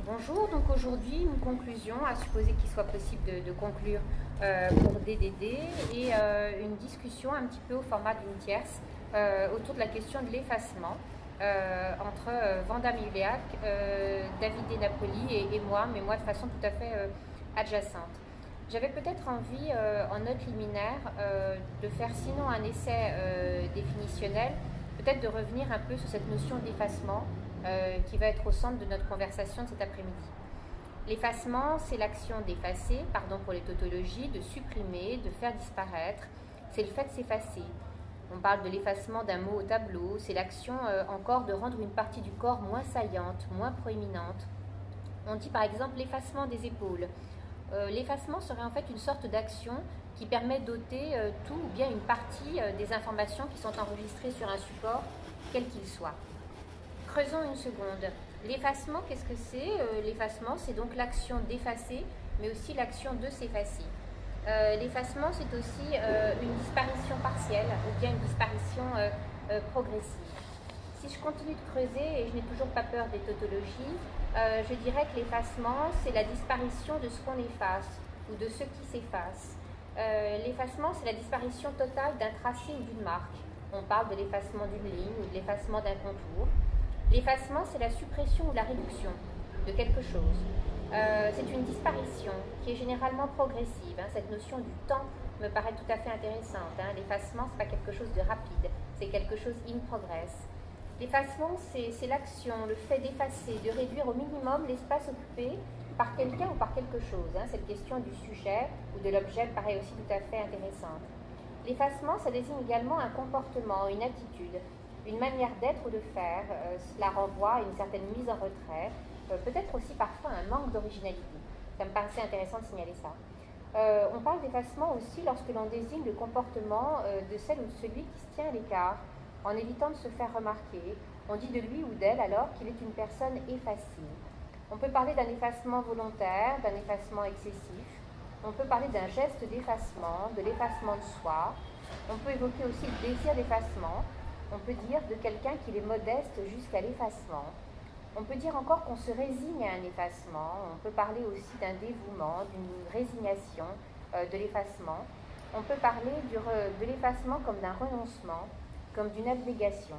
Bonjour, donc aujourd'hui une conclusion, à supposer qu'il soit possible de conclure pour DDD, et une discussion un petit peu au format d'une tierce autour de la question de l'effacement entre Vanda Miuleac, Davide Napoli et moi, mais moi de façon tout à fait adjacente. J'avais peut-être envie, en note liminaire, de faire sinon un essai définitionnel, peut-être de revenir un peu sur cette notion d'effacement qui va être au centre de notre conversation de cet après-midi. L'effacement, c'est l'action d'effacer, pardon pour les tautologies, de supprimer, de faire disparaître, c'est le fait de s'effacer. On parle de l'effacement d'un mot au tableau, c'est l'action encore de rendre une partie du corps moins saillante, moins proéminente. On dit par exemple l'effacement des épaules. L'effacement serait en fait une sorte d'action qui permet d'ôter tout ou bien une partie des informations qui sont enregistrées sur un support, quel qu'il soit. Creusons une seconde. L'effacement, qu'est-ce que c'est? L'effacement, c'est donc l'action d'effacer, mais aussi l'action de s'effacer. L'effacement, c'est aussi une disparition partielle ou bien une disparition progressive. Si je continue de creuser, et je n'ai toujours pas peur des tautologies, je dirais que l'effacement, c'est la disparition de ce qu'on efface ou de ce qui s'efface. L'effacement, c'est la disparition totale d'un tracé ou d'une marque. On parle de l'effacement d'une ligne ou de l'effacement d'un contour. L'effacement, c'est la suppression ou la réduction de quelque chose. C'est une disparition qui est généralement progressive. Cette notion du temps me paraît tout à fait intéressante. L'effacement, ce n'est pas quelque chose de rapide, c'est quelque chose in progress. L'effacement, c'est l'action, le fait d'effacer, de réduire au minimum l'espace occupé par quelqu'un ou par quelque chose. Cette question du sujet ou de l'objet me paraît aussi tout à fait intéressante. L'effacement, ça désigne également un comportement, une attitude, une manière d'être ou de faire. Cela renvoie à une certaine mise en retrait, peut-être aussi parfois un manque d'originalité. Ça me paraissait intéressant de signaler ça. On parle d'effacement aussi lorsque l'on désigne le comportement de celle ou de celui qui se tient à l'écart, en évitant de se faire remarquer. On dit de lui ou d'elle alors qu'il est une personne effacée. On peut parler d'un effacement volontaire, d'un effacement excessif. On peut parler d'un geste d'effacement, de l'effacement de soi. On peut évoquer aussi le désir d'effacement. On peut dire de quelqu'un qu'il est modeste jusqu'à l'effacement. On peut dire encore qu'on se résigne à un effacement. On peut parler aussi d'un dévouement, d'une résignation, de l'effacement. On peut parler de l'effacement comme d'un renoncement, comme d'une abnégation.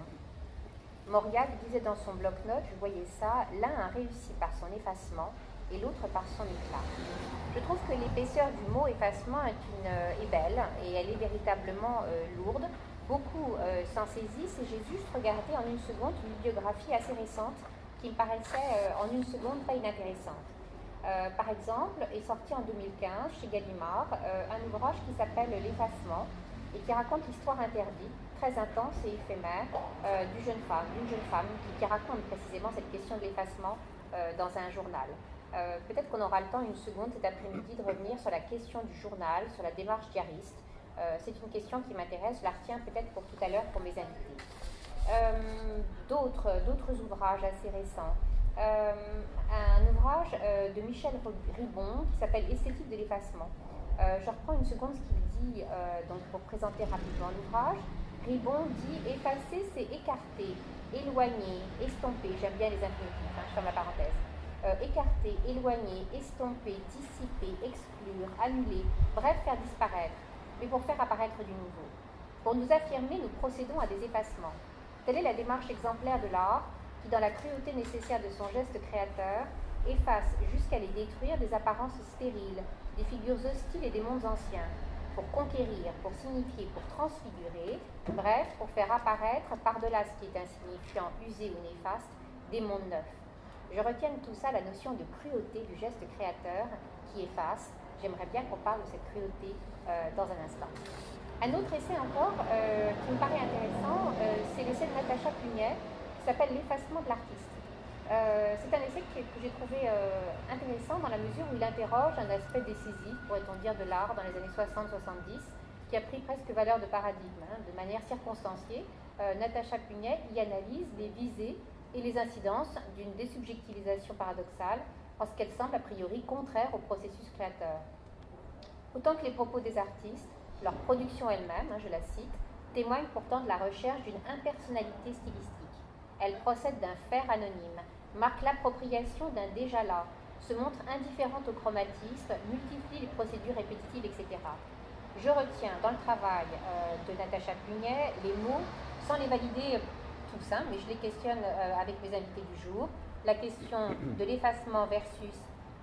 Mauriac disait dans son bloc-notes, je voyais ça, l'un a réussi par son effacement et l'autre par son éclat. Je trouve que l'épaisseur du mot effacement est belle et elle est véritablement lourde. Beaucoup s'en saisissent et j'ai juste regardé en une seconde une bibliographie assez récente qui me paraissait en une seconde pas inintéressante. Par exemple, est sorti en 2015 chez Gallimard un ouvrage qui s'appelle L'effacement et qui raconte l'histoire interdite, très intense et éphémère, d'une jeune femme qui raconte précisément cette question de l'effacement dans un journal. Peut-être qu'on aura le temps une seconde cet après-midi de revenir sur la question du journal, sur la démarche diariste. C'est une question qui m'intéresse, je la retiens peut-être pour tout à l'heure pour mes invités. D'autres ouvrages assez récents. Un ouvrage de Michel Ribon qui s'appelle Esthétique de l'effacement. Je reprends une seconde ce qu'il dit donc pour présenter rapidement l'ouvrage. Ribon dit « effacer, c'est écarter, éloigner, estomper ». J'aime bien les infinitifs, je ferme la parenthèse. Écarter, éloigner, estomper, dissiper, exclure, annuler, bref, faire disparaître, mais pour faire apparaître du nouveau. Pour nous affirmer, nous procédons à des effacements. Telle est la démarche exemplaire de l'art qui, dans la cruauté nécessaire de son geste créateur, efface jusqu'à les détruire des apparences stériles, des figures hostiles et des mondes anciens, pour conquérir, pour signifier, pour transfigurer, bref, pour faire apparaître, par-delà ce qui est insignifiant, usé ou néfaste, des mondes neufs. Je retiens de tout ça la notion de cruauté du geste créateur qui efface. J'aimerais bien qu'on parle de cette cruauté dans un instant. Un autre essai encore qui me paraît intéressant, c'est l'essai de Natacha Pugnay qui s'appelle L'effacement de l'artiste. C'est un essai que j'ai trouvé intéressant dans la mesure où il interroge un aspect décisif, pourrait-on dire, de l'art dans les années 60-70, qui a pris presque valeur de paradigme. De manière circonstanciée, Natacha Pugnay y analyse les visées et les incidences d'une désubjectivisation paradoxale en ce qu'elle semble a priori contraire au processus créateur. Autant que les propos des artistes, leur production elle-même, je la cite, témoignent pourtant de la recherche d'une impersonnalité stylistique. Elle procède d'un faire anonyme, marque l'appropriation d'un déjà là, se montre indifférente au chromatisme, multiplie les procédures répétitives, etc. Je retiens dans le travail de Natacha Pluignet les mots, sans les valider tous, mais je les questionne avec mes invités du jour. La question de l'effacement versus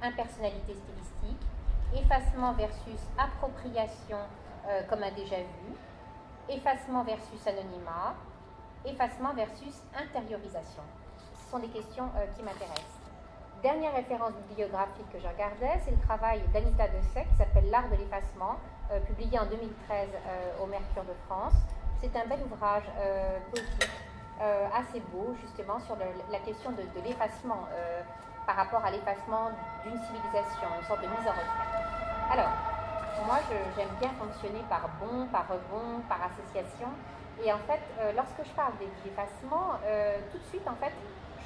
impersonnalité stylistique, effacement versus appropriation comme un déjà vu, effacement versus anonymat, effacement versus intériorisation. Ce sont des questions qui m'intéressent. Dernière référence bibliographique que je regardais, c'est le travail d'Anita Dessay qui s'appelle L'art de l'effacement, publié en 2013 au Mercure de France. C'est un bel ouvrage poétique, assez beau justement sur la question de l'effacement par rapport à l'effacement d'une civilisation, une sorte de mise en retrait. Alors, moi j'aime bien fonctionner par bond, par rebond, par association. Et en fait, lorsque je parle d'effacement, tout de suite en fait,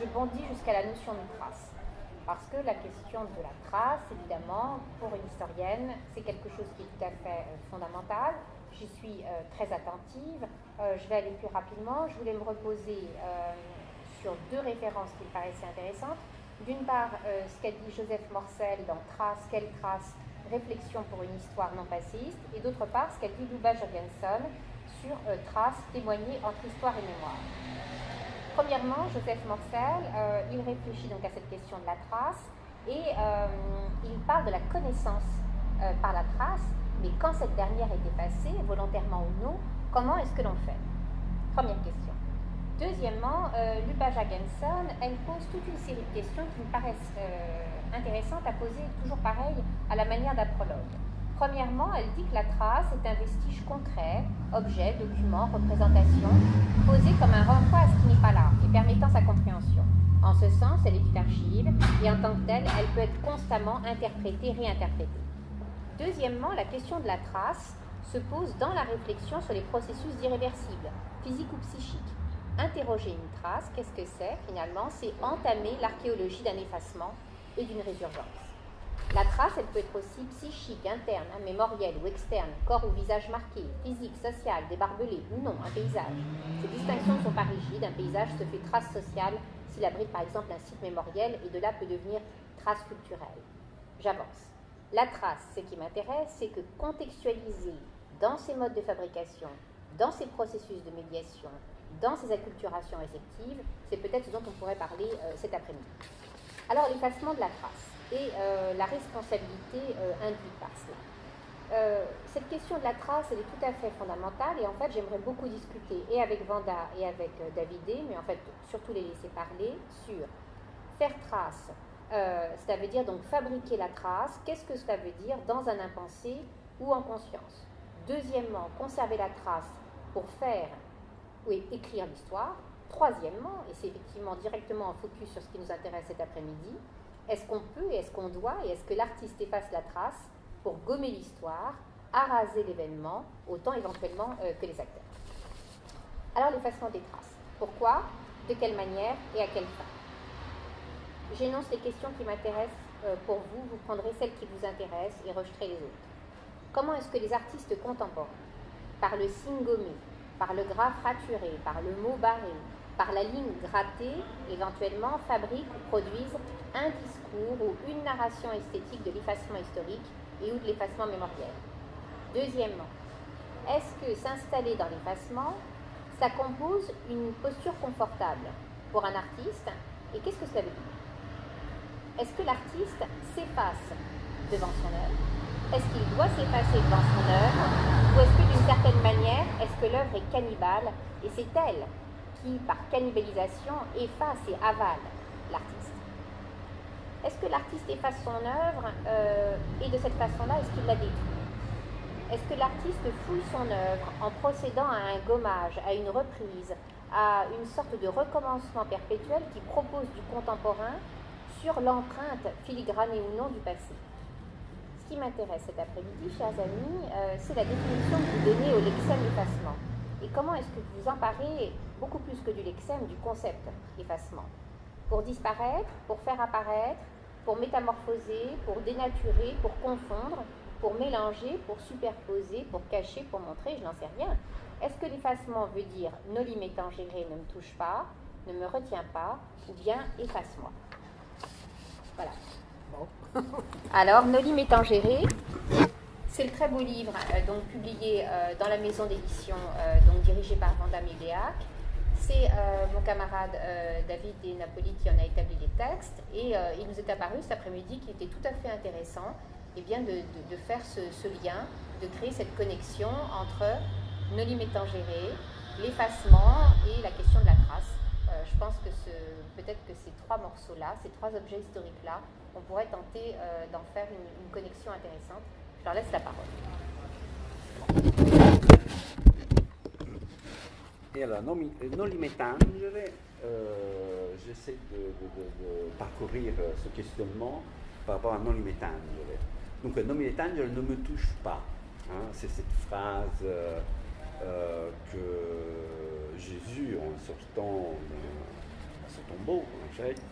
je bondis jusqu'à la notion de trace. Parce que la question de la trace, évidemment, pour une historienne, c'est quelque chose qui est tout à fait fondamental. J'y suis très attentive. Je vais aller plus rapidement. Je voulais me reposer sur deux références qui me paraissaient intéressantes. D'une part, ce qu'a dit Joseph Morcel dans Trace, quelle trace, réflexion pour une histoire non passéiste. Et d'autre part, ce qu'a dit Luba Jorgensen sur Trace, témoigner entre histoire et mémoire. Premièrement, Joseph Morcel, il réfléchit donc à cette question de la trace et il parle de la connaissance par la trace, mais quand cette dernière est effacée, volontairement ou non, comment est-ce que l'on fait? Première question. Deuxièmement, Luba Jorgensen, elle pose toute une série de questions qui me paraissent intéressantes à poser, toujours pareil, à la manière d'un prologue. Premièrement, elle dit que la trace est un vestige concret, objet, document, représentation, posé comme un renvoi à ce qui n'est pas là et permettant sa compréhension. En ce sens, elle est une archive et en tant que telle, elle peut être constamment interprétée, réinterprétée. Deuxièmement, la question de la trace se pose dans la réflexion sur les processus irréversibles, physiques ou psychiques. Interroger une trace, qu'est-ce que c'est finalement? C'est entamer l'archéologie d'un effacement et d'une résurgence. La trace, elle peut être aussi psychique, interne, mémorielle ou externe, corps ou visage marqué, physique, social, débarbelé ou non, un paysage. Ces distinctions ne sont pas rigides, un paysage se fait trace sociale s'il abrite par exemple un site mémoriel et de là peut devenir trace culturelle. J'avance. La trace, ce qui m'intéresse, c'est que contextualiser dans ces modes de fabrication, dans ces processus de médiation, dans ces acculturations réceptives, c'est peut-être ce dont on pourrait parler cet après-midi. Alors, l'effacement de la trace et la responsabilité induite par cela. Cette question de la trace, elle est tout à fait fondamentale et en fait, j'aimerais beaucoup discuter et avec Vanda et avec Davidé, mais en fait, surtout les laisser parler sur faire trace. Ça veut dire donc fabriquer la trace. Qu'est-ce que cela veut dire dans un impensé ou en conscience? Deuxièmement, conserver la trace pour faire ou écrire l'histoire. Troisièmement, et c'est effectivement directement en focus sur ce qui nous intéresse cet après-midi, est-ce qu'on peut et est-ce qu'on doit et est-ce que l'artiste efface la trace pour gommer l'histoire, araser l'événement, autant éventuellement que les acteurs? Alors l'effacement des traces. Pourquoi? De quelle manière et à quelle fin? J'énonce les questions qui m'intéressent pour vous, vous prendrez celles qui vous intéressent et rejeterez les autres. Comment est-ce que les artistes contemporains, par le signe gommé, par le gras fraturé, par le mot barré, par la ligne grattée, éventuellement fabriquent ou produisent un discours ou une narration esthétique de l'effacement historique et ou de l'effacement mémoriel? Deuxièmement, est-ce que s'installer dans l'effacement, ça compose une posture confortable pour un artiste? Et qu'est-ce que cela veut dire? Est-ce que l'artiste s'efface devant son œuvre? Est-ce qu'il doit s'effacer devant son œuvre? Ou est-ce que d'une certaine manière, est-ce que l'œuvre est cannibale et c'est elle qui, par cannibalisation, efface et avale l'artiste? Est-ce que l'artiste efface son œuvre et de cette façon-là, est-ce qu'il la détruit? Est-ce que l'artiste fouille son œuvre en procédant à un gommage, à une reprise, à une sorte de recommencement perpétuel qui propose du contemporain sur l'empreinte filigranée ou non du passé? Ce qui m'intéresse cet après-midi, chers amis, c'est la définition que vous donnez au lexème effacement. Et comment est-ce que vous emparez, beaucoup plus que du lexème, du concept effacement? Pour disparaître, pour faire apparaître, pour métamorphoser, pour dénaturer, pour confondre, pour mélanger, pour superposer, pour cacher, pour montrer, je n'en sais rien. Est-ce que l'effacement veut dire ne l'y m'étant géré, ne me touche pas? ne me retiens pas, ou bien efface-moi. Voilà. Bon. Alors, Noli Me Tangere, c'est le très beau livre donc publié dans la maison d'édition donc dirigée par Vanda Méléac. C'est mon camarade David et Napoli qui en a établi les textes et il nous est apparu cet après-midi qu'il était tout à fait intéressant et bien de faire ce lien, de créer cette connexion entre Noli Me Tangere, l'effacement et la question de la trace. Je pense que peut-être que ces trois morceaux-là, ces trois objets historiques-là, on pourrait tenter d'en faire une connexion intéressante. Je leur laisse la parole. Et alors, Noli Me Tangere, j'essaie de parcourir ce questionnement par rapport à Noli Me Tangere. Donc, Noli Me Tangere ne me touche pas. Hein, c'est cette phrase que Jésus, en sortant de ce tombeau, en fait,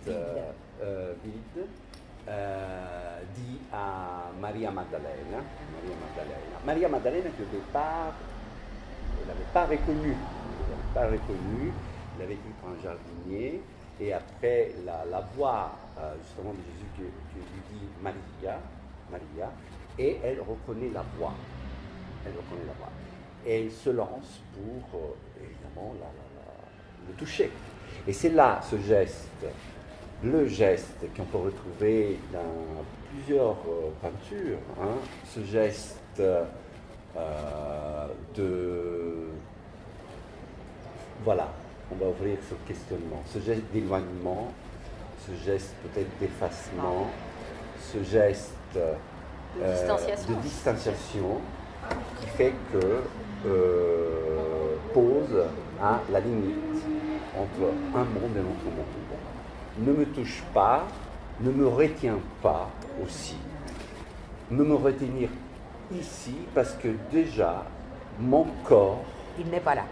vide, dit à Maria Maddalena. Maria Maddalena qui au départ, elle n'avait pas reconnu. Il avait cru pour un jardinier, et après la voix justement de Jésus qui lui dit Maria, et elle reconnaît la voix. Et elle se lance pour, évidemment, le toucher. Et c'est là ce geste, le geste qu'on peut retrouver dans plusieurs peintures, hein, ce geste voilà, on va ouvrir ce questionnement, ce geste d'éloignement, ce geste peut-être d'effacement, ce geste de distanciation qui fait que pose à la limite entre un monde et l'autre monde. Ne me touche pas, ne me retiens pas aussi. Ne me retenir ici parce que déjà mon corps, il n'est pas là.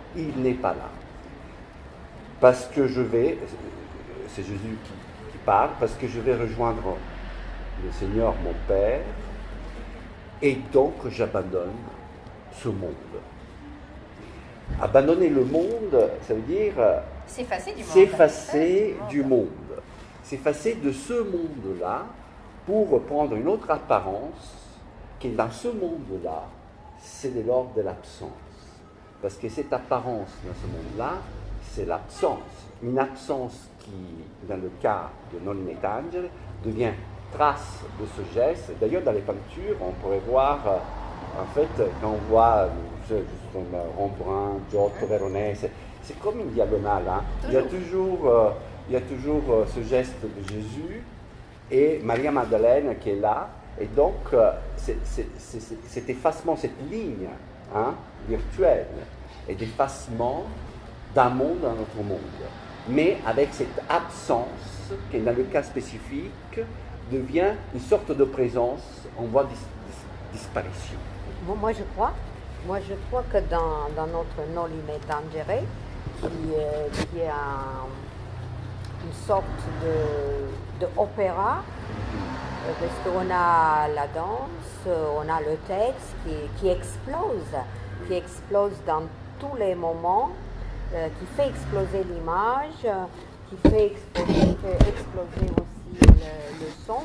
Parce que je vais, c'est Jésus qui parle, parce que je vais rejoindre le Seigneur, mon Père, et donc j'abandonne ce monde. Abandonner le monde, ça veut dire s'effacer du monde. S'effacer de ce monde-là pour prendre une autre apparence qui, dans ce monde-là, c'est de l'ordre de l'absence. Parce que cette apparence dans ce monde-là, c'est l'absence. Une absence qui, dans le cas de Noli Me Tangere, devient trace de ce geste. D'ailleurs, dans les peintures, on pourrait voir, en fait, quand on voit Rembrandt, Giotto, Veronese, c'est comme une diagonale. Hein. Il y a toujours ce geste de Jésus et Maria Maddalena qui est là. Et donc, cet effacement, cette ligne virtuelle, et d'effacement d'un monde à un autre monde. Mais avec cette absence, qui dans le cas spécifique, devient une sorte de présence en voie de disparition. Moi, je crois que dans notre Noli Me Tangere, qui est une sorte d'opéra, parce qu'on a la danse, on a le texte qui explose dans tous les moments, qui fait exploser l'image, qui fait exploser aussi le son,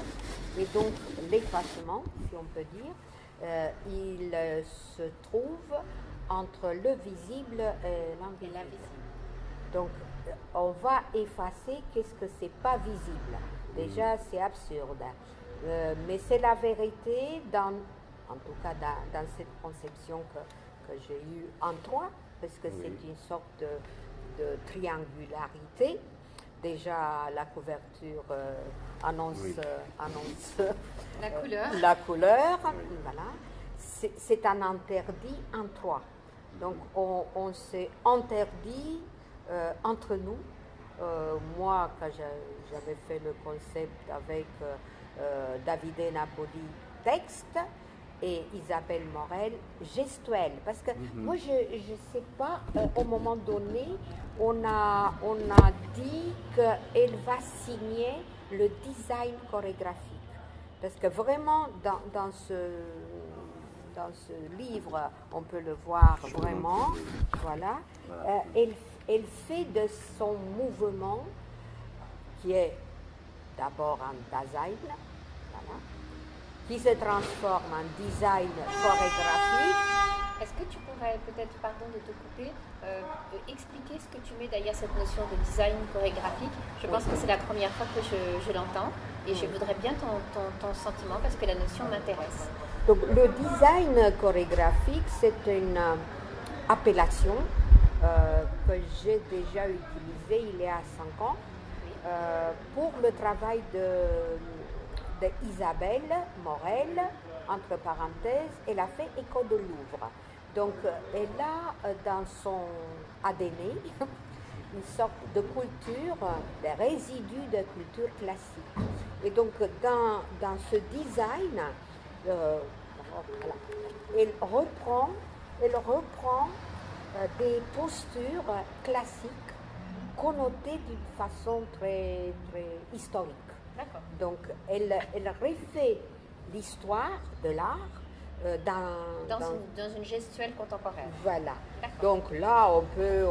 et donc l'effacement, si on peut dire, il se trouve entre le visible et l'invisible. Donc on va effacer qu'est-ce que c'est pas visible. Déjà c'est absurde, mais c'est la vérité en tout cas dans cette conception que j'ai eue en toi, parce que c'est une sorte de triangularité. Déjà, la couverture annonce la couleur. Voilà. C'est un interdit en toi. Donc, on s'est interdit entre nous. Moi, quand j'avais fait le concept avec Davide Napoli, texte, et Isabelle Morel, gestuelle. Parce que moi, je ne sais pas, au moment donné, on a dit qu'elle va signer le design chorégraphique. Parce que vraiment, dans ce livre, on peut le voir vraiment, voilà, elle fait de son mouvement, qui est d'abord un design, voilà, qui se transforme en design chorégraphique. Est-ce que tu pourrais peut-être, pardon de te couper, expliquer ce que tu mets derrière cette notion de design chorégraphique? Je pense que c'est la première fois que je l'entends et je voudrais bien ton sentiment parce que la notion m'intéresse. Donc le design chorégraphique, c'est une appellation que j'ai déjà utilisée il y a 5 ans pour le travail d'Isabelle Morel, entre parenthèses. Elle a fait École de Louvre. Donc elle a dans son ADN une sorte de culture, des résidus de culture classique. Et donc dans ce design, voilà, elle reprend des postures classiques connotées d'une façon très, très historique. Donc elle refait l'histoire de l'art dans une gestuelle contemporaine. Voilà. Donc là, on peut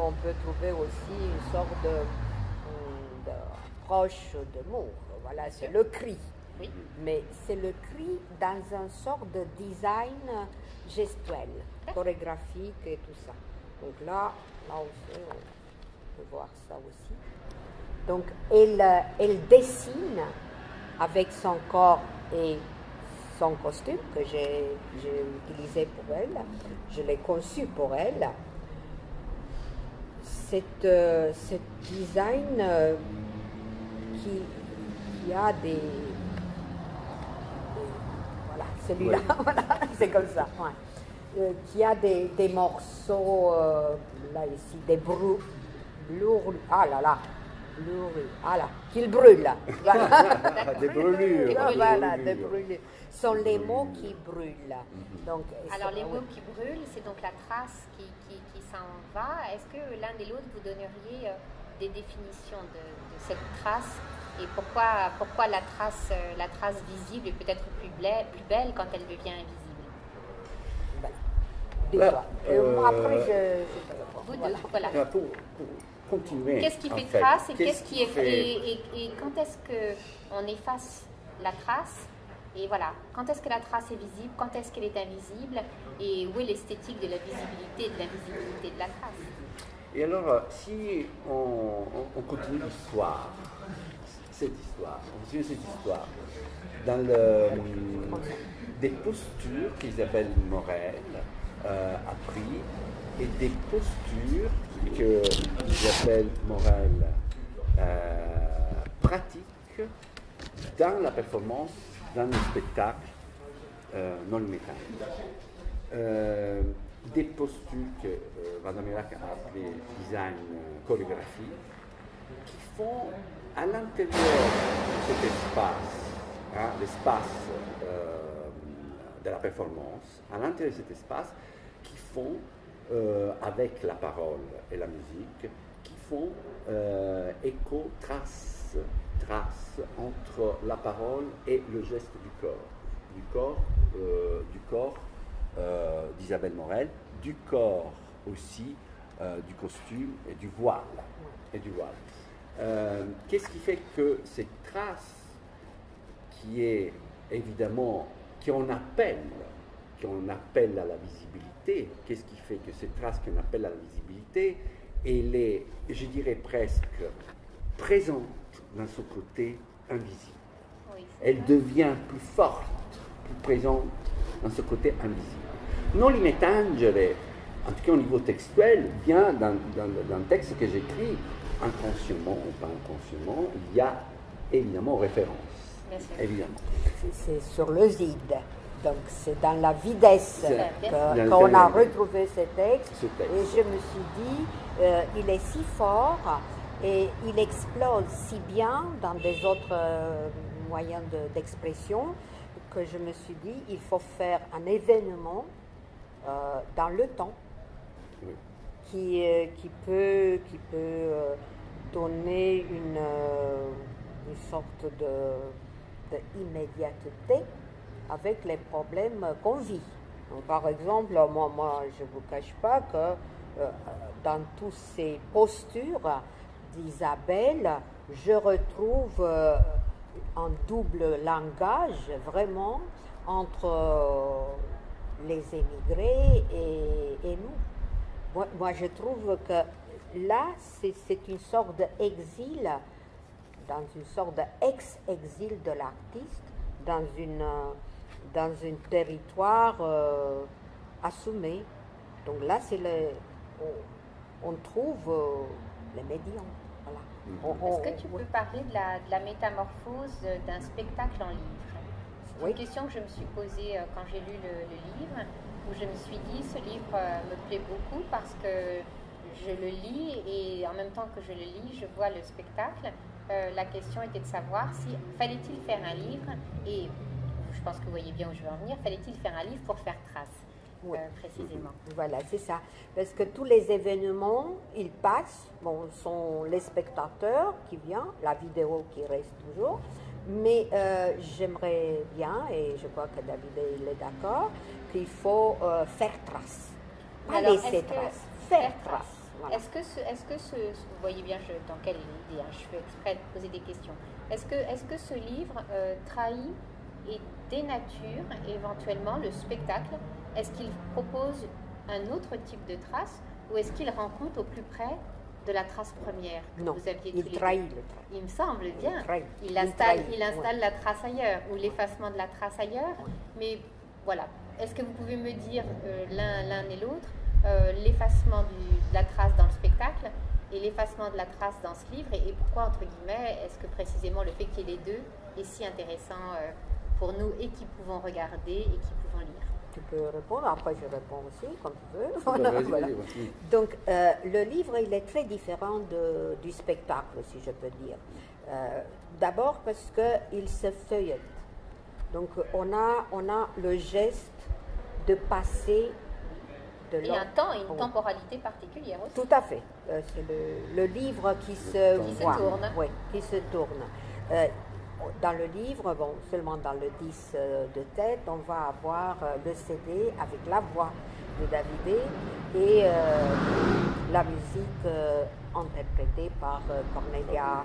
trouver aussi une sorte de proche de mot. Voilà, c'est le cri. Oui. Mais c'est le cri dans un sort de design gestuel, chorégraphique et tout ça. Donc là aussi, on peut voir ça aussi. Donc elle dessine avec son corps et son costume que j'ai utilisé pour elle, je l'ai conçu pour elle. Cet design qui a des voilà, celui-là, voilà, c'est comme ça, ouais. Qui a des morceaux, là ici, des brûlures, ah là là, qu'il brûle. Voilà. Des brûlures. Voilà, des brûlures. Ce sont les mots qui brûlent. Donc, alors les mots qui brûlent, c'est donc la trace qui s'en va. Est-ce que l'un et l'autre vous donneriez des définitions de cette trace et pourquoi la trace visible est peut-être plus belle quand elle devient invisible? Après, voilà. Pour continuer. Qu'est-ce qui fait trace et qu'est-ce qui est et quand est-ce qu'on efface la trace? Et voilà, quand est-ce que la trace est visible, quand est-ce qu'elle est invisible, et où est l'esthétique de la visibilité et de l'invisibilité de la trace? Et alors, si on continue l'histoire, on continue cette histoire, dans des postures qu'Isabelle Morel a pris, et des postures que Isabelle Morel pratique dans la performance, dans le spectacle non métal. Des postures que Vandermeer a appelées design chorégraphique, qui font à l'intérieur de cet espace, l'espace de la performance, à l'intérieur de cet espace, qui font, avec la parole et la musique, qui font écho, trace entre la parole et le geste du corps d'Isabelle Morel, du corps aussi, du costume et du voile. Qu'est-ce qui fait que cette trace qui est évidemment, qu'on appelle à la visibilité, qu'est-ce qui fait que cette trace qu'on appelle à la visibilité, elle est, je dirais presque, présente dans ce côté invisible. Oui, elle devient plus forte, plus présente dans ce côté invisible. Non limitangere, en tout cas au niveau textuel, vient dans le texte que j'écris, inconsciemment ou pas inconsciemment, il y a évidemment référence. Évidemment. C'est sur le vide. Donc c'est dans la videsse qu'on a retrouvé ce texte. Et je me suis dit, il est si fort et il explose si bien dans des autres moyens d'expression que je me suis dit, il faut faire un événement dans le temps qui peut donner une sorte d'immédiateté avec les problèmes qu'on vit. Donc, par exemple, moi je ne vous cache pas que dans toutes ces postures d'Isabelle, je retrouve un double langage vraiment entre les émigrés et nous. Moi, je trouve que là, c'est une sorte d'exil, dans une sorte d'ex-exil de l'artiste, dans un territoire assumé. Donc là, on trouve les médiums. Voilà. Est-ce que tu peux parler de la métamorphose d'un spectacle en livre? C'est une question que je me suis posée quand j'ai lu le livre, où je me suis dit, ce livre me plaît beaucoup parce que je le lis et en même temps que je le lis, je vois le spectacle. La question était de savoir si fallait-il faire un livre, et je pense que vous voyez bien où je veux en venir, fallait-il faire un livre pour faire trace, précisément. Voilà, c'est ça. Parce que tous les événements, ils passent, bon, sont les spectateurs qui viennent, la vidéo qui reste toujours, mais j'aimerais bien, et je crois que David il est d'accord, qu'il faut faire trace. Pas laisser trace, faire trace. Voilà. Est-ce que vous voyez bien dans quelle idée, je fais exprès de poser des questions. Est-ce que ce livre trahit et dénature éventuellement le spectacle? Est-ce qu'il propose un autre type de trace ou est-ce qu'il rend compte au plus près de la trace première que non, vous aviez il trahit le trace. Il me semble bien. Il installe la trace ailleurs ou l'effacement de la trace ailleurs. Mais voilà. Est-ce que vous pouvez me dire l'un et l'autre l'effacement de la trace dans le spectacle et l'effacement de la trace dans ce livre et pourquoi, entre guillemets, est-ce que précisément le fait qu'il y ait les deux est si intéressant pour nous et qui pouvons regarder et qui pouvons lire? Tu peux répondre, après je réponds aussi, comme tu veux. Voilà. Donc, le livre, il est très différent du spectacle, si je peux dire. D'abord parce qu'il se feuillette. Donc, on a le geste de passer de et un temps et une temporalité particulière aussi. Tout à fait. C'est le livre qui se tourne. Oui, qui se tourne. Dans le livre, bon, seulement dans le 10 de tête, on va avoir le CD avec la voix de David et la musique interprétée par Cornelia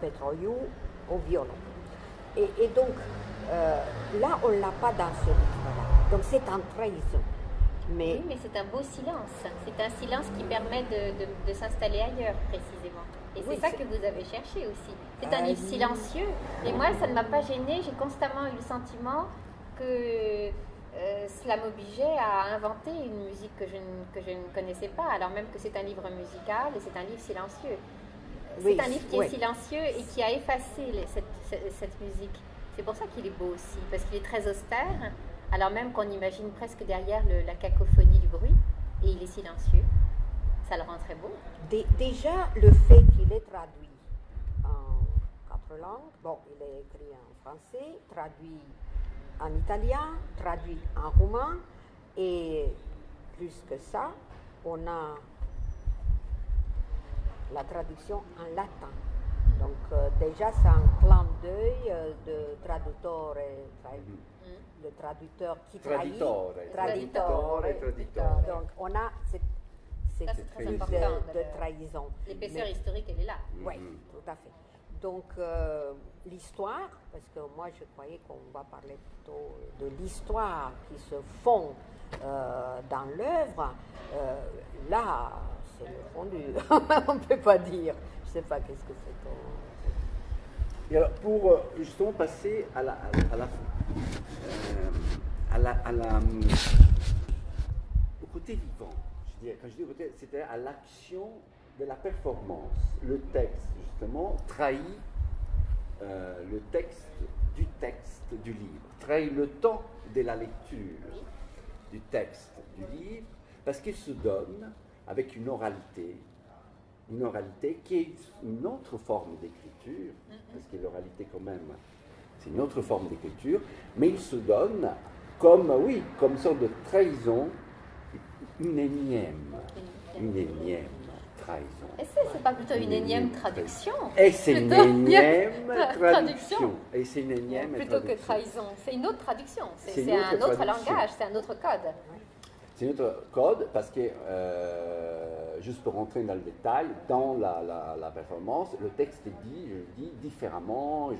Petroiu au violon. Et donc, là, on ne l'a pas dans ce livre-là. Donc, c'est en trahison. Oui, mais c'est un beau silence. C'est un silence qui permet de s'installer ailleurs, précisément. Et c'est ça que vous avez cherché aussi. C'est un livre silencieux. Et moi, ça ne m'a pas gênée. J'ai constamment eu le sentiment que cela m'obligeait à inventer une musique que je ne connaissais pas, alors même que c'est un livre musical et c'est un livre silencieux. C'est un livre qui est silencieux et qui a effacé cette musique. C'est pour ça qu'il est beau aussi, parce qu'il est très austère, alors même qu'on imagine presque derrière la cacophonie du bruit, et il est silencieux. Ça le rend très beau. Déjà, le fait qu'il est traduit en 4 langues, bon, il est écrit en français, traduit en italien, traduit en roumain, et plus que ça, on a la traduction en latin. Donc déjà, c'est un clin d'œil de traducteur le traducteur qui trahit. Traditore. Donc on a cette de trahison. L'épaisseur historique, elle est là. Oui, tout à fait. Donc l'histoire, parce que moi je croyais qu'on va parler plutôt de l'histoire qui se fond dans l'œuvre, là c'est le fondu. On ne peut pas dire. Je ne sais pas qu'est-ce que c'est. Et alors, pour justement passer au côté vivant, quand je dis au côté, c'est-à-dire à l'action de la performance. Le texte, justement, trahit le texte du livre, trahit le temps de la lecture du texte du livre, parce qu'il se donne avec une oralité qui est une autre forme d'écriture, parce que l'oralité quand même, c'est une autre forme d'écriture, mais il se donne comme une sorte de trahison, une énième trahison. Et c'est pas plutôt une énième traduction? Et c'est une énième traduction. Et c'est une énième plutôt traduction. Que trahison, c'est une autre traduction, c'est un autre langage, c'est un autre code. C'est notre code parce que, juste pour rentrer dans le détail, dans la performance, le texte est dit, je le dis différemment.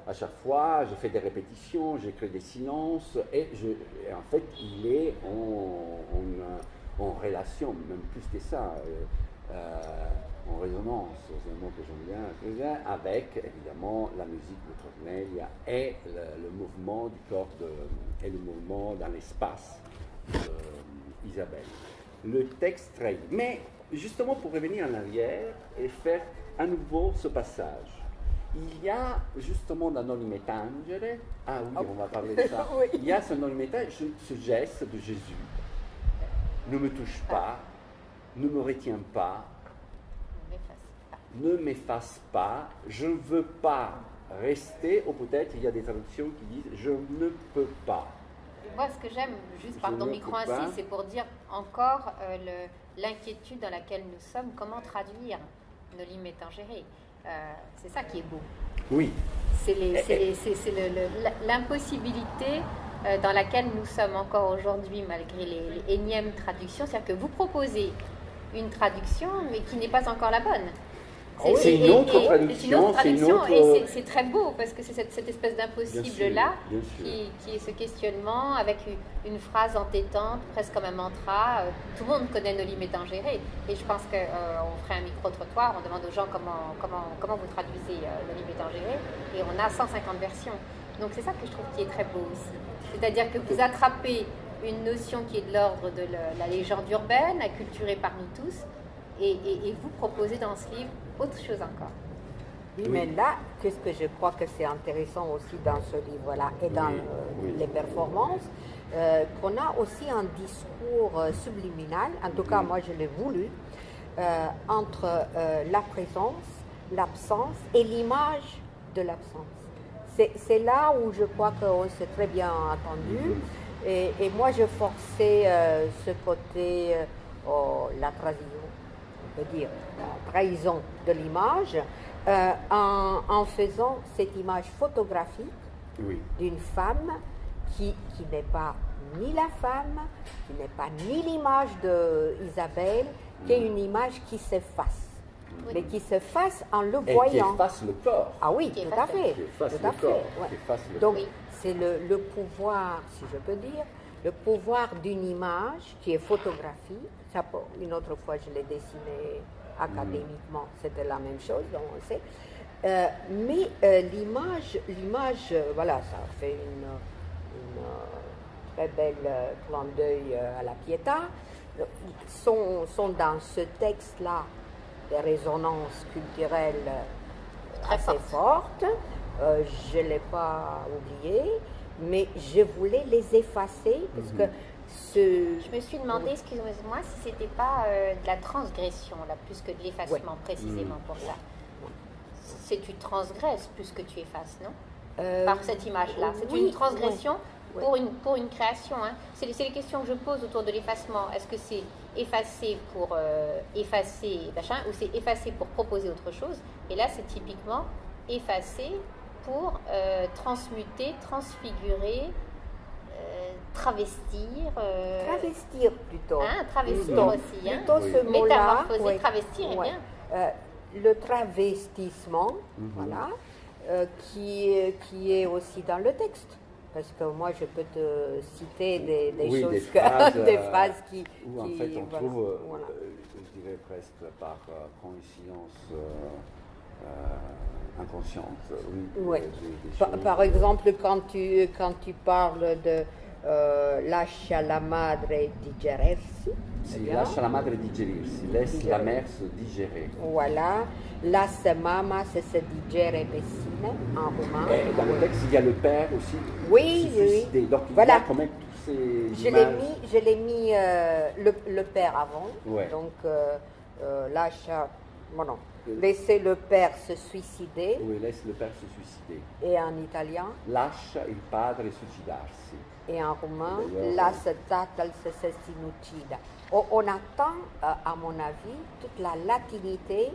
À chaque fois, je fais des répétitions, j'écris des silences et en fait, il est en relation, même plus que ça, en résonance, c'est un mot que j'aime bien, avec évidemment la musique de Cornelia et le mouvement du corps et le mouvement dans l'espace d'Isabelle. Le texte trahit. Mais justement pour revenir en arrière et faire à nouveau ce passage, il y a justement dans Noli Tangere, ah oui, on va parler de ça, oui. Il y a ce Noli Tangere, ce geste de Jésus, ne me touche pas, ne me retiens pas, ne m'efface pas, je ne veux pas rester, ou peut-être il y a des traductions qui disent je ne peux pas. Moi, ce que j'aime, juste par ton micro ainsi, c'est pour dire encore l'inquiétude dans laquelle nous sommes, comment traduire Noli Tangere. C'est ça qui est beau. Oui. C'est l'impossibilité dans laquelle nous sommes encore aujourd'hui, malgré les énièmes traductions. C'est-à-dire que vous proposez une traduction, mais qui n'est pas encore la bonne. C'est une autre traduction. Et c'est très beau, parce que c'est cette espèce d'impossible-là qui est ce questionnement avec une phrase entêtante, presque comme un mantra. Tout le monde connaît Noli Tangere. Et je pense qu'on ferait un micro-trottoir, on demande aux gens comment vous traduisez Noli Tangere, et on a 150 versions. Donc c'est ça que je trouve qui est très beau aussi. C'est-à-dire que vous attrapez une notion qui est de l'ordre de la légende urbaine, acculturée par nous tous, et vous proposez dans ce livre autre chose encore. Oui, mais là, qu'est-ce que je crois que c'est intéressant aussi dans ce livre-là et dans les performances, qu'on a aussi un discours subliminal, en tout cas moi je l'ai voulu, entre la présence, l'absence et l'image de l'absence. C'est là où je crois qu'on s'est très bien entendu, et moi je forçais ce côté, la trahison, on peut dire, la trahison de l'image, en faisant cette image photographique d'une femme qui n'est pas ni la femme, qui n'est pas ni l'image d'Isabelle, qui est une image qui s'efface. Mais qui s'efface en le voyant. Qui efface le corps. Ah oui, tout à fait. Qui efface tout à le corps. fait. Donc, c'est le pouvoir, si je peux dire, le pouvoir d'une image qui est photographique. Ça, une autre fois, je l'ai dessiné académiquement, c'était la même chose, donc on sait. Mais l'image, voilà, ça fait une très belle clin d'œil à la Pietà. Sont dans ce texte-là des résonances culturelles assez fortes. Je ne l'ai pas oublié, mais je voulais les effacer parce que Je me suis demandé, excusez-moi, si ce n'était pas de la transgression, là, plus que de l'effacement, précisément pour ça. C'est tu transgresses plus que tu effaces, non? Par cette image-là. C'est une transgression pour une création. Hein. C'est les questions que je pose autour de l'effacement. Est-ce que c'est effacer pour effacer, machin, ou c'est effacer pour proposer autre chose? Et là, c'est typiquement effacer pour transmuter, transfigurer, travestir. Travestir plutôt. Travestir aussi. Hein. Plutôt ce mot-là. Métamorphoser, travestir, est bien. Le travestissement, voilà, qui est aussi dans le texte. Parce que moi, je peux te citer des choses, des phrases qui... Où en fait, on trouve, je dirais presque par coïncidence inconsciente. Par exemple, quand tu parles de lascia la madre digerersi. Lascia la madre digerirsi, laisse la mère se digérer. Voilà. Las mama se digere pessine, en roumain. Et dans le texte, il y a le père aussi. Oui. Donc il voilà. y a quand même tous ces images. Je l'ai mis le père avant. Ouais. Donc, lascia... Bon, laisser le père se suicider. Oui, laisse le père se suicider. Et en italien? Lascia il padre suicidarsi. Et en roumain? Las tatal se sinucida. On attend, à mon avis, toute la latinité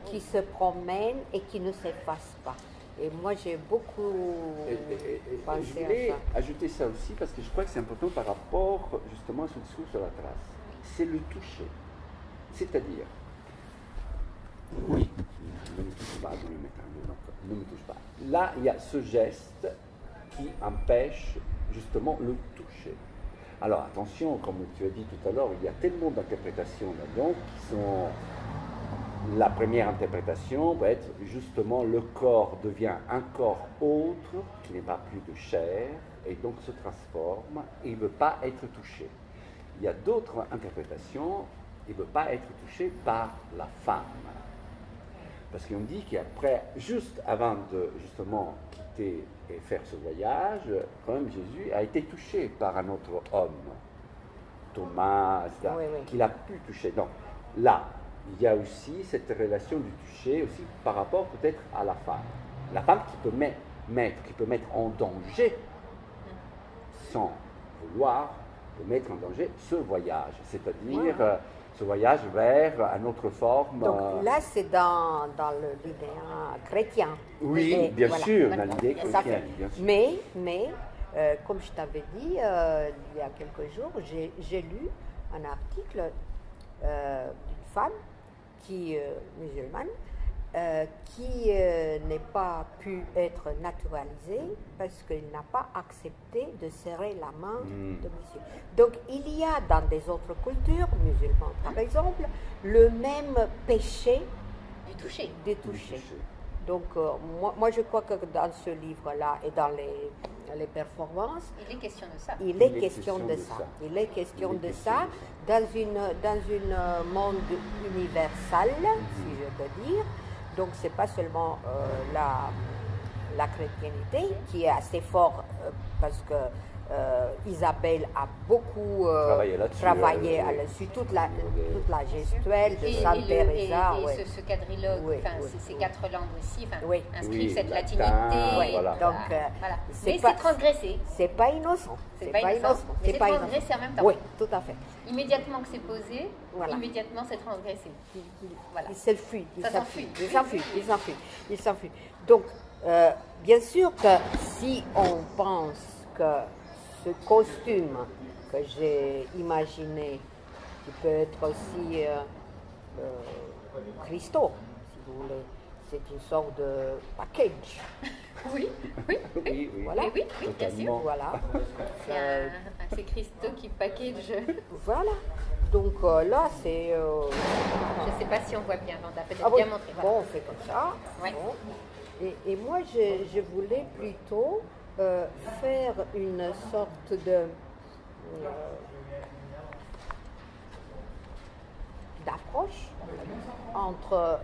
qui se promène et qui ne s'efface pas. Et moi, j'ai beaucoup Je pensé voulais à ça. ajouter ça aussi parce que je crois que c'est important par rapport justement à ce discours sur la trace. C'est le toucher. C'est-à-dire, oui, ne me touche pas, ne me touche pas. Là, il y a ce geste qui empêche justement le toucher. Alors attention, comme tu as dit tout à l'heure, il y a tellement d'interprétations là-dedans qui sont... La première interprétation va être justement le corps devient un corps autre qui n'est pas plus de chair et donc se transforme et il ne veut pas être touché. Il y a d'autres interprétations, il ne veut pas être touché par la femme. Parce qu'on dit qu'après, juste avant de justement quitter et faire ce voyage, quand même Jésus a été touché par un autre homme, Thomas, etc., Oui, oui. qu'il a pu toucher. Donc là, il y a aussi cette relation du toucher aussi par rapport peut-être à la femme. La femme qui peut mettre en danger, sans vouloir, peut mettre en danger ce voyage, c'est-à-dire ce voyage vers une autre forme. Donc là, c'est dans l'idée chrétien. Oui, Mais, bien voilà. sûr, dans l'idée Ça fait. chrétienne, bien sûr. Mais comme je t'avais dit, il y a quelques jours, j'ai lu un article d'une femme musulmane qui n'est pas pu être naturalisée parce qu'il n'a pas accepté de serrer la main de monsieur. Donc il y a dans des autres cultures musulmanes, par exemple, le même péché Du toucher. de toucher. Donc moi je crois que dans ce livre-là et dans les performances, Il est question de ça. il est question de ça. Il est question de ça dans une monde universel, si je peux dire. Donc c'est pas seulement la chrétienté qui est assez fort parce que Isabelle a beaucoup travaillé là-dessus, toute la gestuelle de Sainte Teresa. Et ce quadrilogue, Oui, enfin, oui, ces oui. 4 langues aussi, enfin, Oui. inscrivent cette latin, latinité. voilà. Donc, voilà. c'est Mais pas- c'est transgressé. C'est pas innocent. C'est pas innocent. Mais c'est transgressé en même temps. Oui, tout à fait. Immédiatement que c'est posé, Voilà. immédiatement c'est transgressé. Voilà. Il s'enfuit. Ça s'enfuit. Il s'enfuit. Donc, bien sûr que si on pense que ce costume que j'ai imaginé, qui peut être aussi Christo, si vous voulez, c'est une sorte de package. Oui, oui, Oui, oui. Voilà. oui, oui, bien sûr. Totalement. Voilà. C'est Christo qui package. Voilà. Donc là, c'est... Je ne sais pas si on voit bien, mais on t'a peut-être oui. bien montré. Voilà. Bon, on fait comme ça. Ouais. Bon. Et moi, je voulais plutôt faire une sorte d'approche entre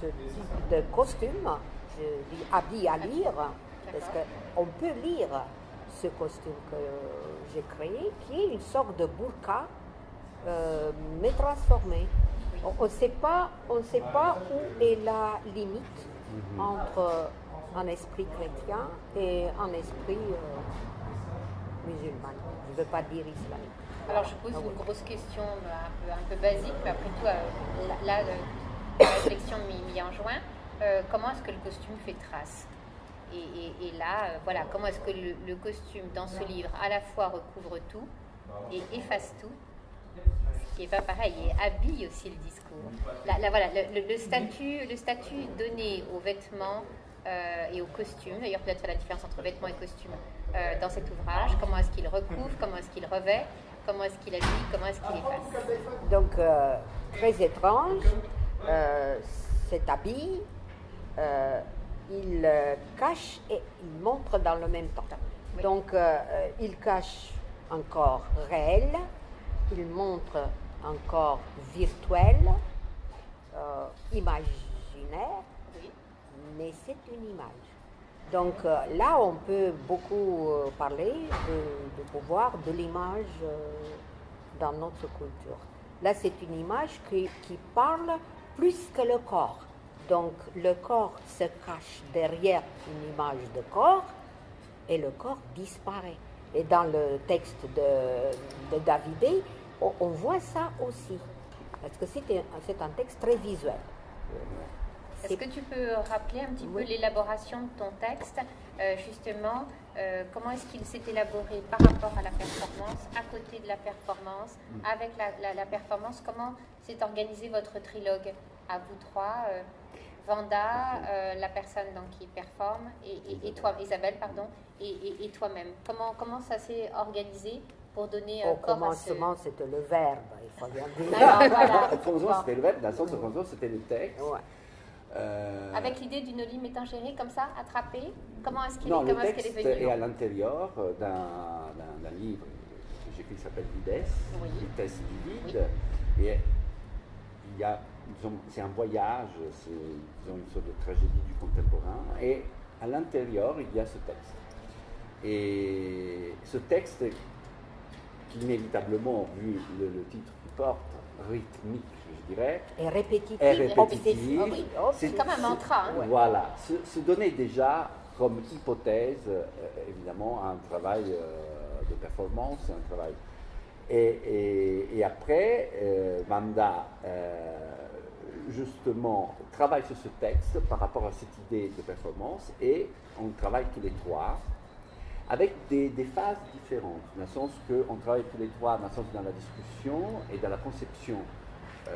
ce type de costume, je dis habit à lire, parce qu'on peut lire ce costume que j'ai créé, qui est une sorte de burqa, mais transformé. On ne sait pas où est la limite entre un esprit chrétien et un esprit musulman. Je ne veux pas dire islamique. Alors je pose une grosse question un peu basique, mais après tout, la réflexion m'y enjoint. Comment est-ce que le costume fait trace ? Et là, voilà, comment est-ce que le costume dans ce livre à la fois recouvre tout et efface tout, ce qui n'est pas pareil, et habille aussi le discours. Là, voilà, le statut donné aux vêtements et aux costumes, d'ailleurs peut-être faire la différence entre vêtements et costumes dans cet ouvrage, comment est-ce qu'il recouvre, comment est-ce qu'il revêt, comment est-ce qu'il habille, comment est-ce qu'il efface. Donc, très étrange, cet habit, il cache et il montre dans le même temps. Oui. Donc, il cache un corps réel, il montre un corps virtuel, imaginaire, Oui. mais c'est une image. Donc là, on peut beaucoup parler de pouvoir de l'image dans notre culture. Là, c'est une image qui parle plus que le corps. Donc le corps se cache derrière une image de corps et le corps disparaît. Et dans le texte de Davidé, on voit ça aussi. Parce que c'est un texte très visuel. Est-ce que tu peux rappeler un petit peu l'élaboration de ton texte, justement, comment est-ce qu'il s'est élaboré par rapport à la performance, à côté de la performance, avec la performance, comment s'est organisé votre trilogue à vous trois, Vanda, la personne donc, qui performe, et toi, Isabelle, pardon, et toi-même. Comment ça s'est organisé pour donner Au corps commencement, c'était le verbe, il faut bien dire. Alors, voilà. Au commencement, c'était le verbe, dans le sens où c'était le texte. Ouais. Avec l'idée d'une Oli métangérée comme ça, attrapée, comment est-ce qu'elle Non, le est texte venue? est à l'intérieur d'un livre que j'écris qui s'appelle Vides, Vitesse du vide. Et il y a, c'est un voyage, c'est une sorte de tragédie du contemporain. Et à l'intérieur, il y a ce texte. Et ce texte, qui inévitablement, vu le titre qu'il porte, rythmique, je dirais, Et répétitif. est répétitif. C'est comme un mantra. Hein. Voilà, se donner déjà comme hypothèse, évidemment, un travail de performance, un travail. Et après, Vanda, justement, travaille sur ce texte par rapport à cette idée de performance, et on travaille tous les trois avec des phases différentes, dans le sens qu'on travaille tous les trois dans la discussion et dans la conception.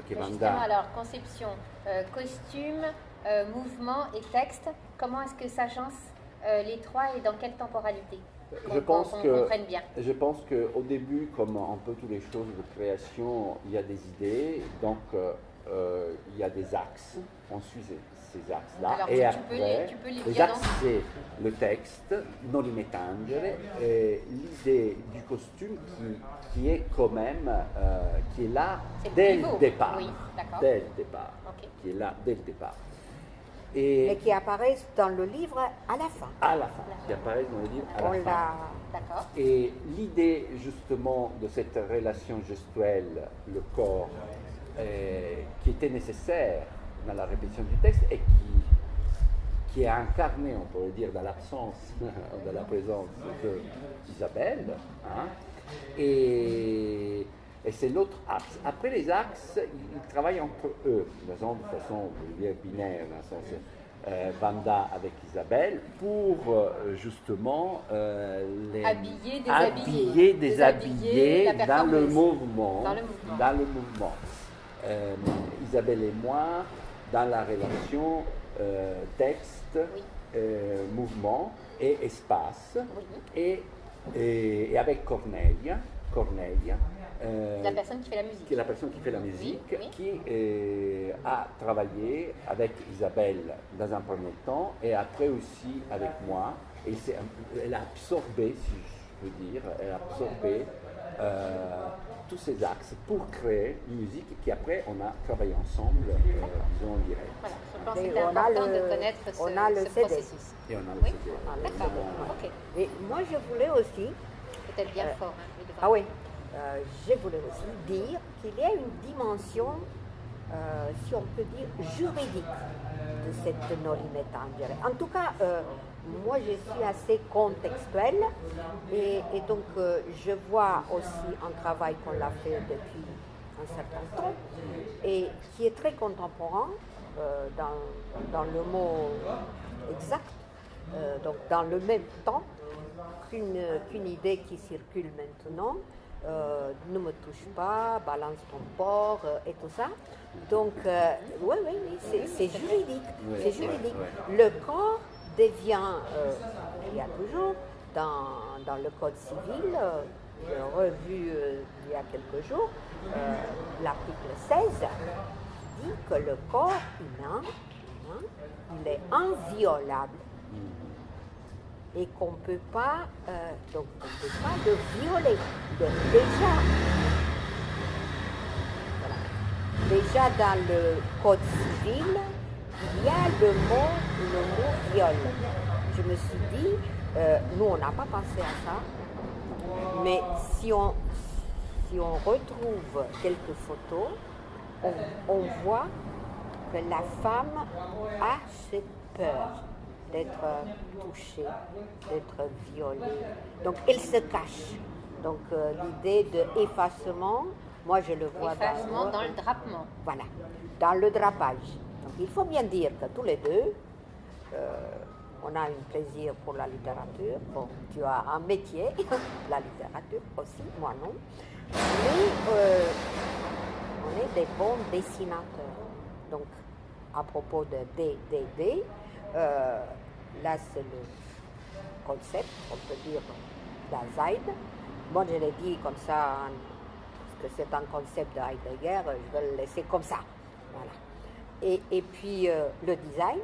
Justement, alors, conception, costume, mouvement et texte, comment est-ce que s'agencent les trois et dans quelle temporalité? Je pense bien. qu'au début, comme un peu toutes les choses de création, il y a des idées, donc il y a des axes, on suit ces axes-là. Alors, et tu peux les les axes, c'est le texte, non li metangere, et l'idée du costume qui est quand même, qui est là dès le départ. Oui, dès le départ. Okay. Qui est là dès le départ. Mais qui apparaissent dans le livre à la fin. À la fin, qui apparaissent dans le livre à la fin. D'accord. Et l'idée justement de cette relation gestuelle, le corps, qui était nécessaire dans la répétition du texte et qui est incarné, on pourrait dire, dans l'absence, de la présence d'Isabelle. Hein, et c'est l'autre axe. Après les axes, ils travaillent entre eux, de façon, je veux dire, binaire, dans le sens Vanda avec Isabelle, pour justement les habiller, déshabiller dans le mouvement. Isabelle et moi, dans la relation texte, mouvement et espace, et avec Cornelia, la personne qui fait la musique. Qui est la personne qui fait la musique, qui a travaillé avec Isabelle dans un premier temps, et après aussi avec moi. Et elle a absorbé, si je peux dire, tous ces axes pour créer une musique qui après on a travaillé ensemble, disons en direct. Voilà, je pense que c'est important de connaître ce processus. Et on a le CD. D'accord, ok. Et moi je voulais aussi... Peut-être bien fort. Ah oui, je voulais aussi dire qu'il y a une dimension, si on peut dire, juridique de cette Noli me tangere. En tout cas, moi je suis assez contextuelle et donc je vois aussi un travail qu'on a fait depuis un certain temps et qui est très contemporain dans le mot exact, donc dans le même temps qu'une idée qui circule maintenant. Ne me touche pas, balance ton porc et tout ça. Donc, oui, c'est juridique. C'est juridique. Le corps devient, il y a toujours, dans le Code civil, revu il y a quelques jours, l'article 16 dit que le corps humain, il est inviolable. Et qu'on ne peut pas, le violer. Donc déjà dans le Code civil, il y a le mot viol. Je me suis dit, nous on n'a pas pensé à ça, mais si on retrouve quelques photos, on voit que la femme a cette peur d'être touchée, d'être violée. Donc, elle se cache. Donc, l'idée d'effacement, moi, je le vois effacement dans le drapement. Voilà, dans le drapage. Donc il faut bien dire que tous les deux, on a un plaisir pour la littérature. Bon, tu as un métier, la littérature aussi, moi non. Mais on est des bons dessinateurs. Donc, à propos de DDD, là c'est le concept, on peut dire, d'Azaïd. Moi je l'ai dit comme ça, parce que c'est un concept de Heidegger, je vais le laisser comme ça. Voilà. Et puis le design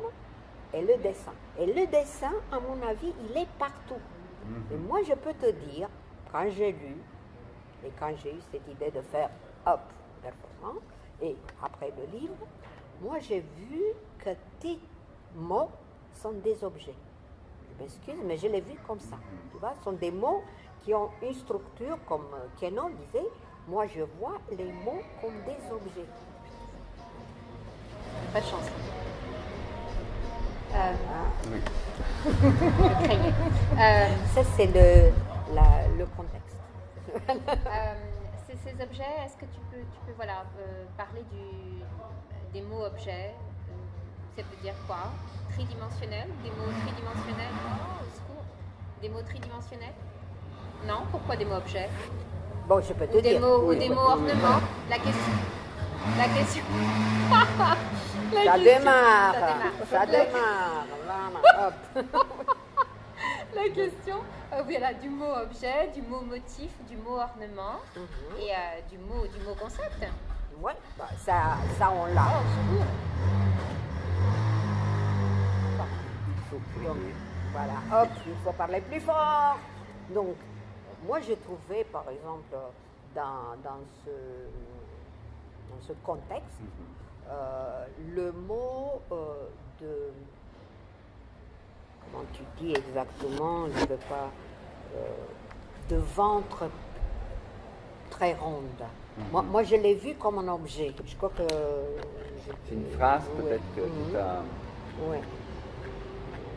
et le dessin. Et le dessin, à mon avis, il est partout. Et moi je peux te dire, quand j'ai lu, et quand j'ai eu cette idée de faire performance, et après le livre, moi j'ai vu que tes mots sont des objets. Je m'excuse, mais je l'ai vu comme ça. Tu vois, ce sont des mots qui ont une structure, comme Kenon disait, moi je vois les mots comme des objets. Pas de chance. Oui. Je craignais. Ça c'est le contexte. Ces objets, est-ce que tu peux voilà, parler des mots objets ça veut dire quoi? Tridimensionnel? Des mots tridimensionnels? Oh, au secours. Des mots tridimensionnels? Non? Pourquoi des mots objets? Bon, je peux te Ou dire. ou des mots ornements? La question. La question. Ça démarre. Voilà, hop. La question, voilà, du mot objet, du mot motif, du mot ornement et du mot concept. Oui, bah, ça on l'a. Donc, voilà, hop, il faut parler plus fort. Donc, moi j'ai trouvé, par exemple, dans ce contexte, le mot de... Comment tu dis exactement? Je ne veux pas... de ventre très ronde. Moi, je l'ai vu comme un objet. Je crois que... C'est une phrase peut-être que tu as... Oui.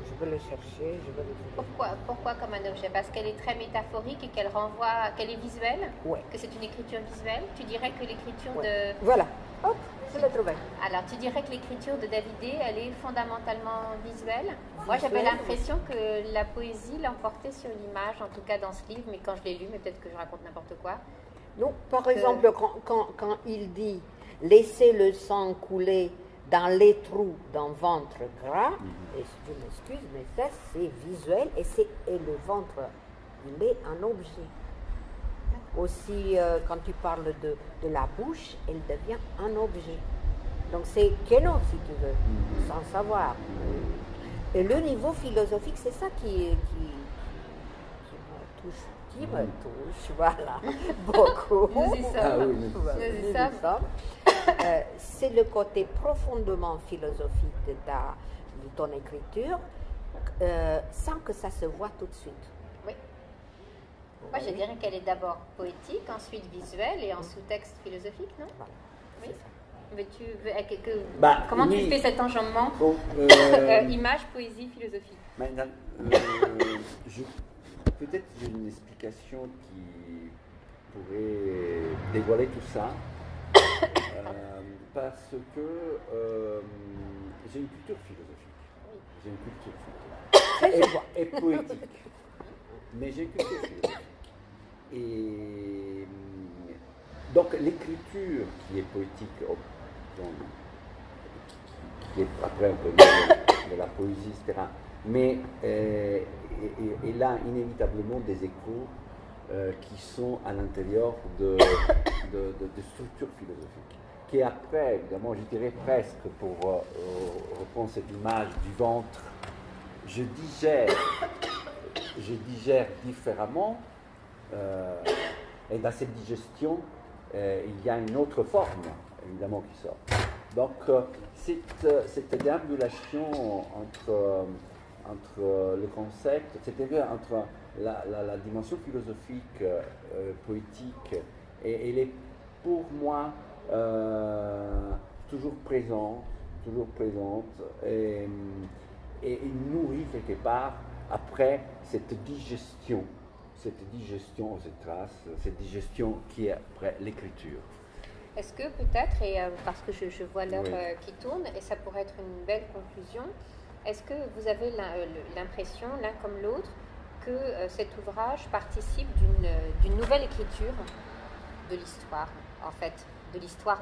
Je vais le chercher, je vais le trouver. Pourquoi comme un objet? Parce qu'elle est très métaphorique et qu'elle renvoie, qu'elle est visuelle, que c'est une écriture visuelle. Tu dirais que l'écriture de... Voilà, hop, je l'ai trouvé. Alors, tu dirais que l'écriture de Davidé, elle est fondamentalement visuelle. Moi, j'avais l'impression que la poésie l'emportait sur l'image, en tout cas dans ce livre, mais quand je l'ai lu, mais peut-être que je raconte n'importe quoi. Non, par exemple, quand il dit « laissez le sang couler dans les trous d'un ventre gras », et je m'excuse, mais ça c'est visuel, et le ventre, il est un objet. Aussi, quand tu parles de la bouche, elle devient un objet. Donc c'est Kenon, si tu veux, sans savoir. Et le niveau philosophique, c'est ça qui me touche, voilà, beaucoup. Nous y sommes. Ah oui, nous y sommes. C'est le côté profondément philosophique de ton écriture, sans que ça se voit tout de suite. Oui. Moi, je dirais qu'elle est d'abord poétique, ensuite visuelle et en sous-texte philosophique, non? Voilà. Oui. Mais comment oui. tu fais cet enjambement image, poésie, philosophie? Maintenant, peut-être j'ai une explication qui pourrait dévoiler tout ça, parce que j'ai une culture philosophique, j'ai une culture philosophique et poétique, mais j'ai une culture philosophique. Et donc l'écriture qui est poétique, qui est après un peu de la poésie, etc., mais il a inévitablement des échos qui sont à l'intérieur de structures philosophiques, qui après, évidemment, je dirais presque, pour reprendre cette image du ventre, je digère différemment, et dans cette digestion, il y a une autre forme, évidemment, qui sort. Donc, cette déambulation entre le concept, c'est-à-dire entre la dimension philosophique, poétique, et elle est pour moi toujours présente, et nourrit quelque part après cette digestion, cette trace, cette digestion qui est après l'écriture. Est-ce que peut-être, et parce que je vois l'heure Oui. qui tourne, et ça pourrait être une belle conclusion, est-ce que vous avez l'impression, l'un comme l'autre, que cet ouvrage participe d'une nouvelle écriture de l'histoire, en fait, de l'histoire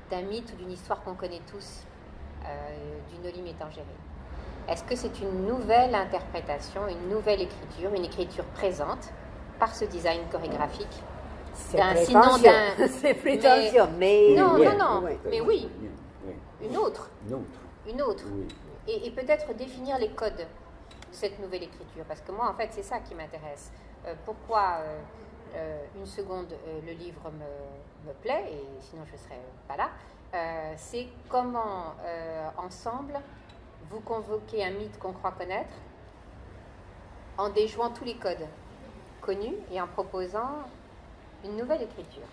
d'un mythe ou d'une histoire qu'on connaît tous, du Noli Me Tangere? Est-ce que c'est une nouvelle interprétation, une nouvelle écriture, une écriture présente par ce design chorégraphique? C'est Sinon prétentieux, c'est prétentieux, mais... Non, Oui, non, non, oui, mais oui, oui. une autre, Une autre, une autre. oui. Et peut-être définir les codes de cette nouvelle écriture, parce que moi, en fait, c'est ça qui m'intéresse. Pourquoi une seconde, le livre me plaît, et sinon je ne serais pas là, c'est comment, ensemble, vous convoquez un mythe qu'on croit connaître, en déjouant tous les codes connus et en proposant une nouvelle écriture,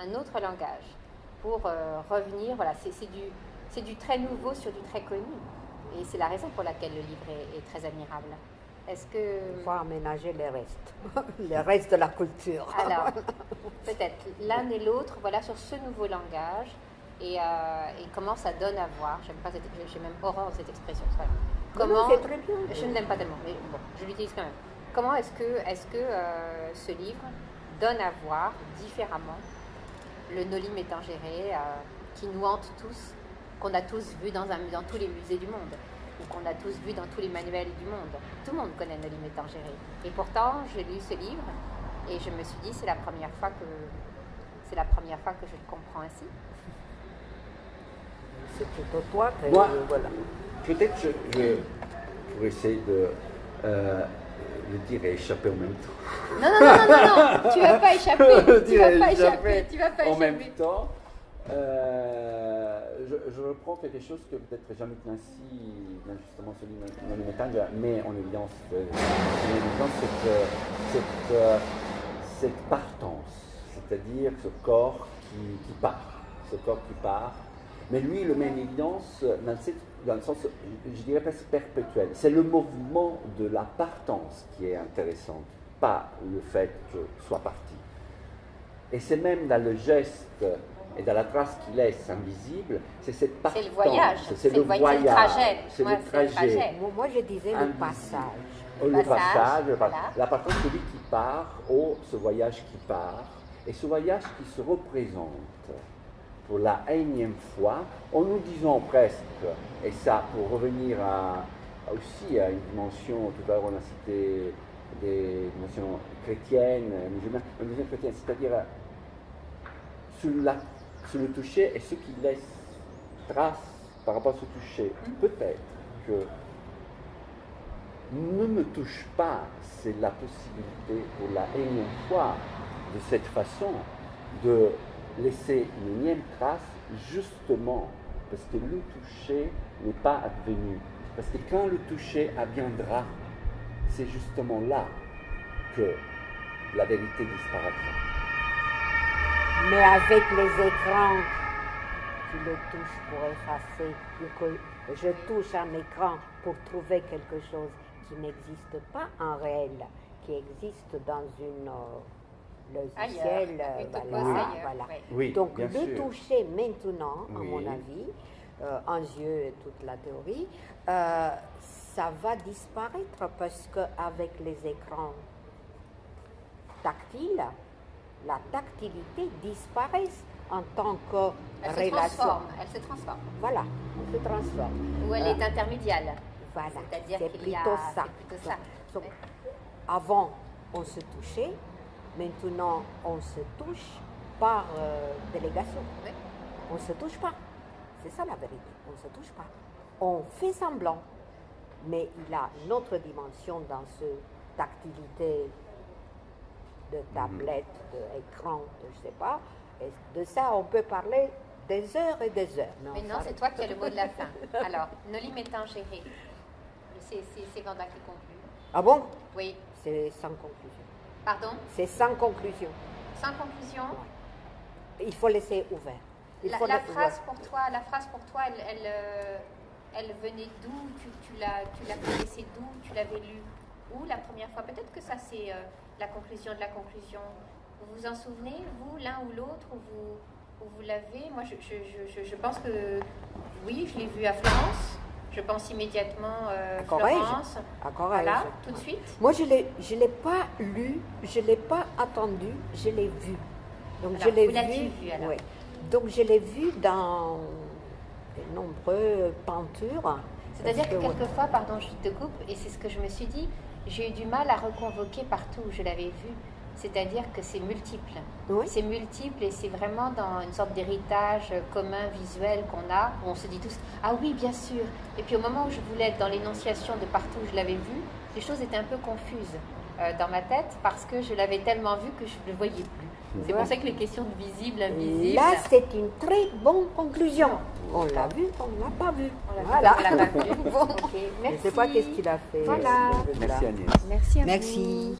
un autre langage, pour revenir, voilà, c'est du très nouveau sur du très connu. Et c'est la raison pour laquelle le livre est très admirable. Est-ce que... Il faut aménager les restes, le reste de la culture. Alors, peut-être l'un et l'autre, voilà, sur ce nouveau langage, et comment ça donne à voir. J'aime pas j'ai même horreur de cette expression. Voilà. Comment, c'est très bien. je ne l'aime pas tellement, mais bon, je l'utilise quand même. Comment est-ce que ce livre donne à voir différemment le Noli Me Tangere qui nous hante tous, qu'on a tous vu dans tous les musées du monde, ou qu'on a tous vu dans tous les manuels du monde. Tout le monde connaît Noli Me Tangere. Et pourtant, j'ai lu ce livre et je me suis dit, c'est la première fois que je le comprends ainsi. C'est plutôt toi que... Moi, voilà. peut-être je pour essayer de le dire et échapper en même temps. Non, non, non, non, non, non. Tu vas pas échapper. Tu vas pas échapper. Tu vas pas en échapper. même temps, je reprends quelque chose que peut-être Jean-Luc Nancy, justement celui de Noli Me Tangere, met en évidence, cette partance, c'est-à-dire ce corps qui part, mais lui il le met en évidence dans le sens, je dirais presque perpétuel. C'est le mouvement de la partance qui est intéressant, pas le fait que soit parti. Et c'est même dans le geste et dans la trace qu'il laisse invisible, c'est cette partance. C'est le voyage, c'est le voyage, trajet. c'est Ouais, le trajet. Moi, je disais le Invisible. passage. Le passage, voilà. la partance, celui qui part, ce voyage qui part, et ce voyage qui se représente pour la énième fois, en nous disant presque, et ça pour revenir aussi à une dimension, tout à l'heure on a cité des dimensions chrétiennes, musulmanes, une dimension chrétienne, c'est-à-dire sur le toucher et ce qui laisse trace par rapport à ce toucher. Peut-être que ne me touche pas, c'est la possibilité pour la énième fois, de cette façon, de laisser une énième trace, justement, parce que le toucher n'est pas advenu. Parce que quand le toucher adviendra, c'est justement là que la vérité disparaîtra. Mais avec les écrans qui le touchent pour effacer, ou que je touche un écran pour trouver quelque chose qui n'existe pas en réel, qui existe dans une logiciel, voilà. Oui, donc bien le sûr. toucher maintenant, à Oui. mon avis, en yeux et toute la théorie, ça va disparaître parce qu'avec les écrans tactiles, la tactilité disparaît en tant que Elle se relation. transforme. Elle se transforme. Voilà, elle se transforme. Ou elle est intermédiale. Voilà, C'est-à-dire c'est qu'il y a... plutôt ça. C'est plutôt ça. Donc, Ouais. avant, on se touchait, maintenant, on se touche par délégation. Oui. On ne se touche pas. C'est ça la vérité. On ne se touche pas. On fait semblant. Mais il a une autre dimension dans cette tactilité de tablette, d'écran, je ne sais pas. Et de ça, on peut parler des heures et des heures. Mais non, c'est toi qui as le mot de la fin. Alors, Noli Me Tangere, c'est Vanda qui conclut. Ah bon? Oui. C'est sans conclusion. Pardon? C'est sans conclusion. Sans conclusion? Il faut laisser ouvert. Il faut La laisser phrase pour toi, elle venait d'où? Tu la connaissais d'où? Tu l'avais lue où la première fois? Peut-être que ça c'est la conclusion de la conclusion. Vous vous en souvenez, vous, l'un ou l'autre, où vous l'avez? Moi, je pense que oui, je l'ai vu à Florence. Je pense immédiatement Florence. À Corrège. Voilà, tout de suite. Moi, je l'ai pas lu, je ne l'ai pas attendu, je l'ai vu. Donc, Alors, je l'ai vous l'avez vu, alors. oui. Donc, je l'ai vu dans de nombreuses peintures. C'est-à-dire que quelquefois, pardon, je te coupe, et c'est ce que je me suis dit, j'ai eu du mal à reconvoquer partout où je l'avais vu. C'est-à-dire que c'est multiple. Oui. C'est multiple et c'est vraiment dans une sorte d'héritage commun visuel qu'on a, où on se dit tous « Ah oui, bien sûr !» Et puis au moment où je voulais être dans l'énonciation de partout où je l'avais vu, les choses étaient un peu confuses dans ma tête parce que je l'avais tellement vu que je ne le voyais plus. C'est pour ça que les questions de visible, invisible... Là, c'est une très bonne conclusion. On l'a vu, on ne l'a pas vu. Voilà. On l'a pas vu. Bon. Okay, Je ne sais pas qu'est-ce qu'il a fait. Voilà. Merci Agnès. Merci à vous. Merci.